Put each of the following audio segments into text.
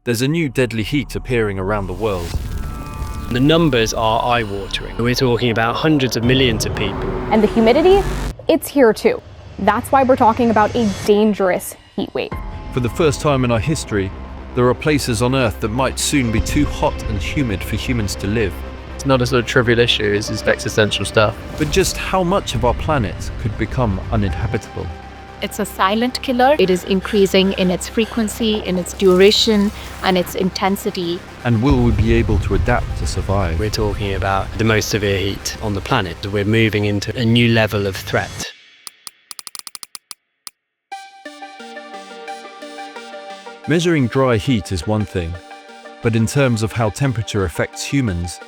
There's a new deadly heat appearing around the world. The numbers are eye-watering. We're talking about hundreds of millions of people. And the humidity, it's here too. That's why we're talking about a dangerous heat wave. For the first time in our history, there are places on Earth that might soon be too hot and humid for humans to live. It's not a sort of trivial issue, it's existential stuff. But just how much of our planet could become uninhabitable? It's a silent killer. It is increasing in its frequency, in its duration, and its intensity. And will we be able to adapt to survive? We're talking about the most severe heat on the planet. We're moving into a new level of threat. Measuring dry heat is one thing, but in terms of how temperature affects humans,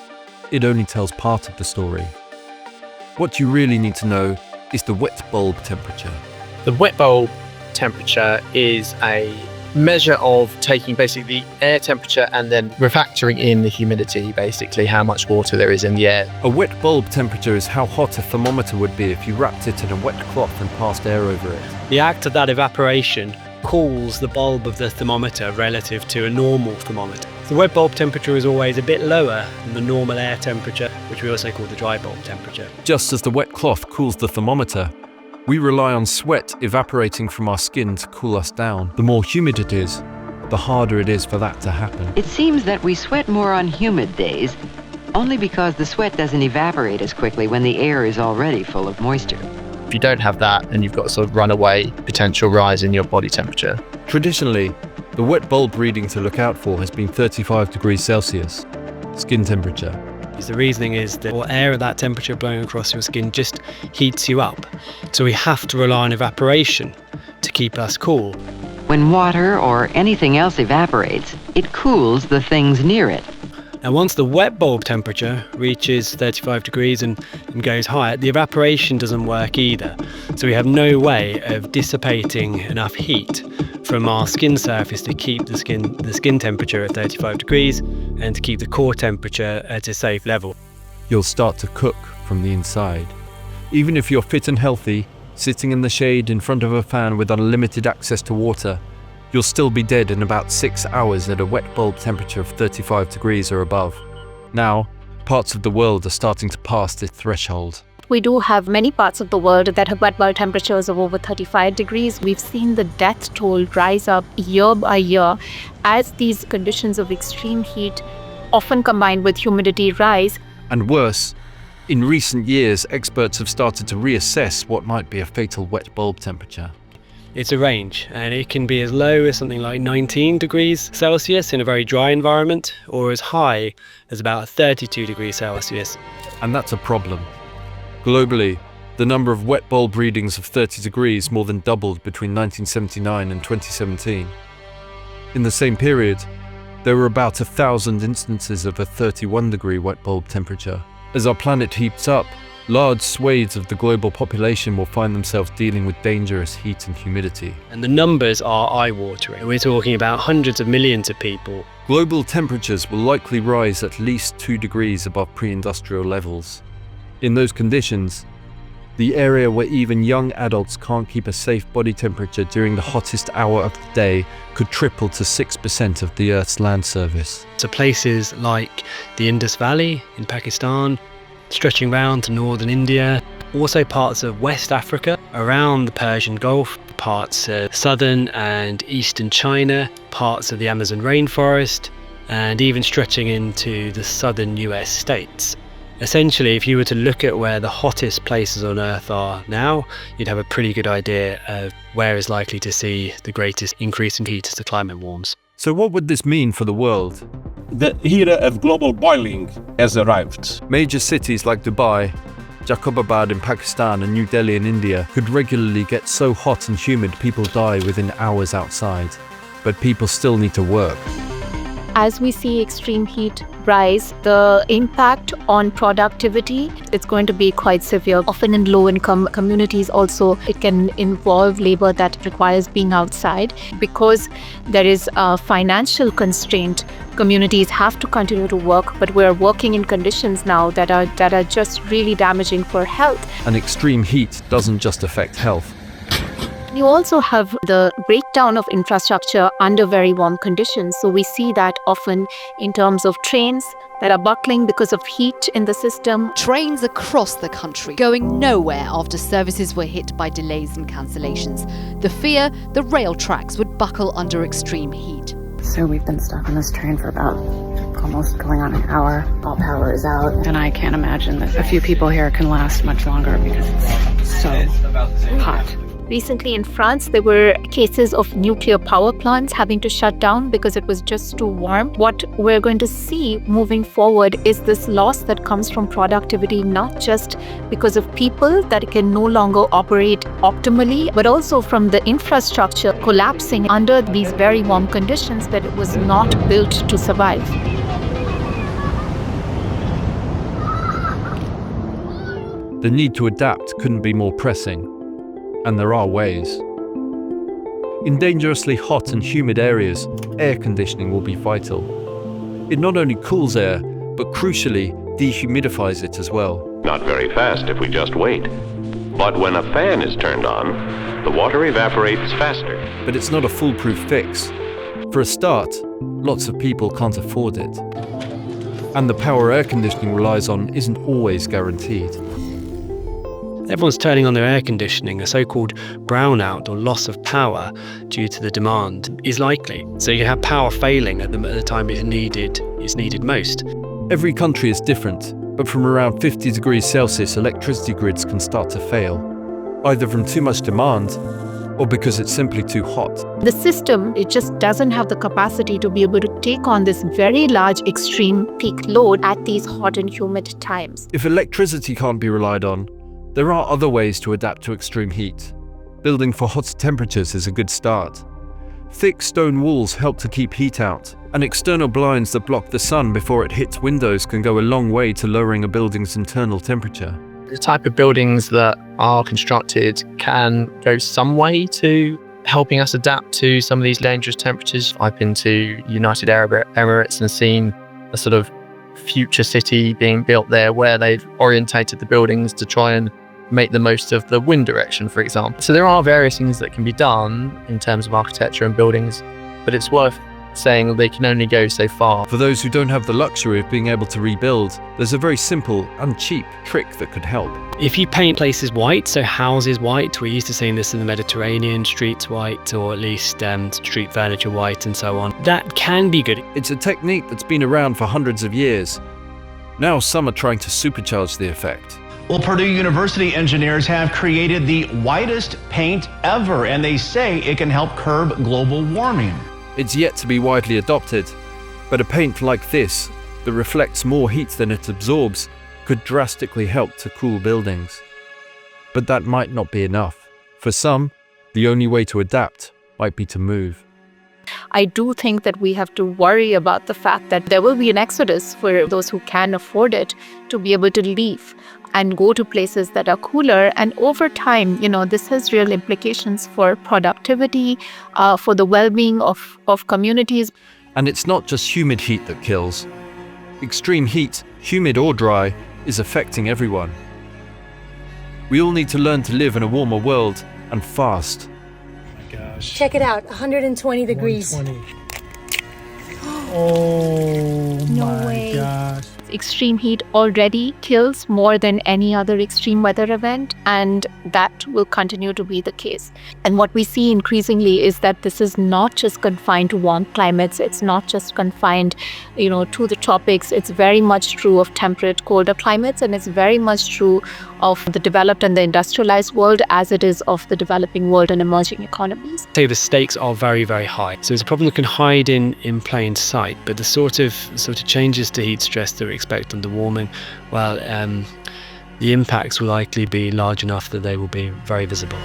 it only tells part of the story. What you really need to know is the wet bulb temperature. The wet bulb temperature is a measure of taking basically the air temperature and then refactoring in the humidity, basically how much water there is in the air. A wet bulb temperature is how hot a thermometer would be if you wrapped it in a wet cloth and passed air over it. The act of that evaporation cools the bulb of the thermometer relative to a normal thermometer. The wet bulb temperature is always a bit lower than the normal air temperature, which we also call the dry bulb temperature. Just as the wet cloth cools the thermometer, we rely on sweat evaporating from our skin to cool us down. The more humid it is, the harder it is for that to happen. It seems that we sweat more on humid days, only because the sweat doesn't evaporate as quickly when the air is already full of moisture. If you don't have that, then you've got a sort of runaway potential rise in your body temperature. Traditionally, the wet bulb reading to look out for has been 35 degrees Celsius, skin temperature. The reasoning is that air at that temperature blowing across your skin just heats you up. So we have to rely on evaporation to keep us cool. When water or anything else evaporates, it cools the things near it. Now once the wet bulb temperature reaches 35 degrees and goes higher, the evaporation doesn't work either. So we have no way of dissipating enough heat from our skin surface to keep the skin temperature at 35 degrees and to keep the core temperature at a safe level. You'll start to cook from the inside. Even if you're fit and healthy, sitting in the shade in front of a fan with unlimited access to water, you'll still be dead in about 6 hours at a wet bulb temperature of 35 degrees or above. Now, parts of the world are starting to pass this threshold. We do have many parts of the world that have wet bulb temperatures of over 35 degrees. We've seen the death toll rise up year by year as these conditions of extreme heat, often combined with humidity, rise. And worse, in recent years, experts have started to reassess what might be a fatal wet bulb temperature. It's a range, and it can be as low as something like 19 degrees Celsius in a very dry environment, or as high as about 32 degrees Celsius. And that's a problem. Globally, the number of wet bulb readings of 30 degrees more than doubled between 1979 and 2017. In the same period, there were about 1,000 instances of a 31-degree wet bulb temperature. As our planet heats up, large swathes of the global population will find themselves dealing with dangerous heat and humidity. And the numbers are eye-watering. We're talking about hundreds of millions of people. Global temperatures will likely rise at least 2 degrees above pre-industrial levels. In those conditions, the area where even young adults can't keep a safe body temperature during the hottest hour of the day could triple to 6% of the Earth's land surface. So places like the Indus Valley in Pakistan, stretching round to northern India, also parts of West Africa, around the Persian Gulf, parts of southern and eastern China, parts of the Amazon rainforest, and even stretching into the southern US states. Essentially, if you were to look at where the hottest places on Earth are now, you'd have a pretty good idea of where is likely to see the greatest increase in heat as the climate warms. So what would this mean for the world? The era of global boiling has arrived. Major cities like Dubai, Jacobabad in Pakistan and New Delhi in India could regularly get so hot and humid people die within hours outside. But people still need to work. As we see extreme heat rise, the impact on productivity, it's going to be quite severe. Often in low-income communities also, it can involve labor that requires being outside. Because there is a financial constraint, communities have to continue to work, but we're working in conditions now that are just really damaging for health. And extreme heat doesn't just affect health. You also have the breakdown of infrastructure under very warm conditions. So we see that often in terms of trains that are buckling because of heat in the system. Trains across the country going nowhere after services were hit by delays and cancellations. The fear the rail tracks would buckle under extreme heat. So we've been stuck on this train for about almost going on an hour. All power is out. And I can't imagine that a few people here can last much longer because it's so hot. Recently in France, there were cases of nuclear power plants having to shut down because it was just too warm. What we're going to see moving forward is this loss that comes from productivity, not just because of people that can no longer operate optimally, but also from the infrastructure collapsing under these very warm conditions that it was not built to survive. The need to adapt couldn't be more pressing. And there are ways. In dangerously hot and humid areas, air conditioning will be vital. It not only cools air, but crucially dehumidifies it as well. Not very fast if we just wait. But when a fan is turned on, the water evaporates faster. But it's not a foolproof fix. For a start, lots of people can't afford it. And the power air conditioning relies on isn't always guaranteed. Everyone's turning on their air conditioning. A so-called brownout or loss of power due to the demand is likely. So you have power failing at the time it's needed most. Every country is different, but from around 50 degrees Celsius, electricity grids can start to fail, either from too much demand or because it's simply too hot. The system, it just doesn't have the capacity to be able to take on this very large extreme peak load at these hot and humid times. If electricity can't be relied on, there are other ways to adapt to extreme heat. Building for hotter temperatures is a good start. Thick stone walls help to keep heat out, and external blinds that block the sun before it hits windows can go a long way to lowering a building's internal temperature. The type of buildings that are constructed can go some way to helping us adapt to some of these dangerous temperatures. I've been to United Arab Emirates and seen a sort of future city being built there where they've orientated the buildings to try and make the most of the wind direction, for example. So there are various things that can be done in terms of architecture and buildings, but it's worth saying they can only go so far. For those who don't have the luxury of being able to rebuild, there's a very simple and cheap trick that could help. If you paint places white, so houses white, we're used to seeing this in the Mediterranean, streets white, or at least street furniture white and so on. That can be good. It's a technique that's been around for hundreds of years. Now some are trying to supercharge the effect. Well, Purdue University engineers have created the whitest paint ever, and they say it can help curb global warming. It's yet to be widely adopted, but a paint like this, that reflects more heat than it absorbs, could drastically help to cool buildings. But that might not be enough. For some, the only way to adapt might be to move. I do think that we have to worry about the fact that there will be an exodus for those who can afford it to be able to leave and go to places that are cooler. And over time, this has real implications for productivity, for the well-being of communities. And it's not just humid heat that kills. Extreme heat, humid or dry, is affecting everyone. We all need to learn to live in a warmer world, and fast. Check it out, 120 degrees. 120. Oh my gosh. Extreme heat already kills more than any other extreme weather event, and that will continue to be the case. And what we see increasingly is that this is not just confined to warm climates. It's not just confined, to the tropics. It's very much true of temperate, colder climates, and it's very much true of the developed and the industrialized world as it is of the developing world and emerging economies. So the stakes are very, very high. So it's a problem that can hide in plain sight, but the sort of changes to heat stress that we expect under warming, well, the impacts will likely be large enough that they will be very visible.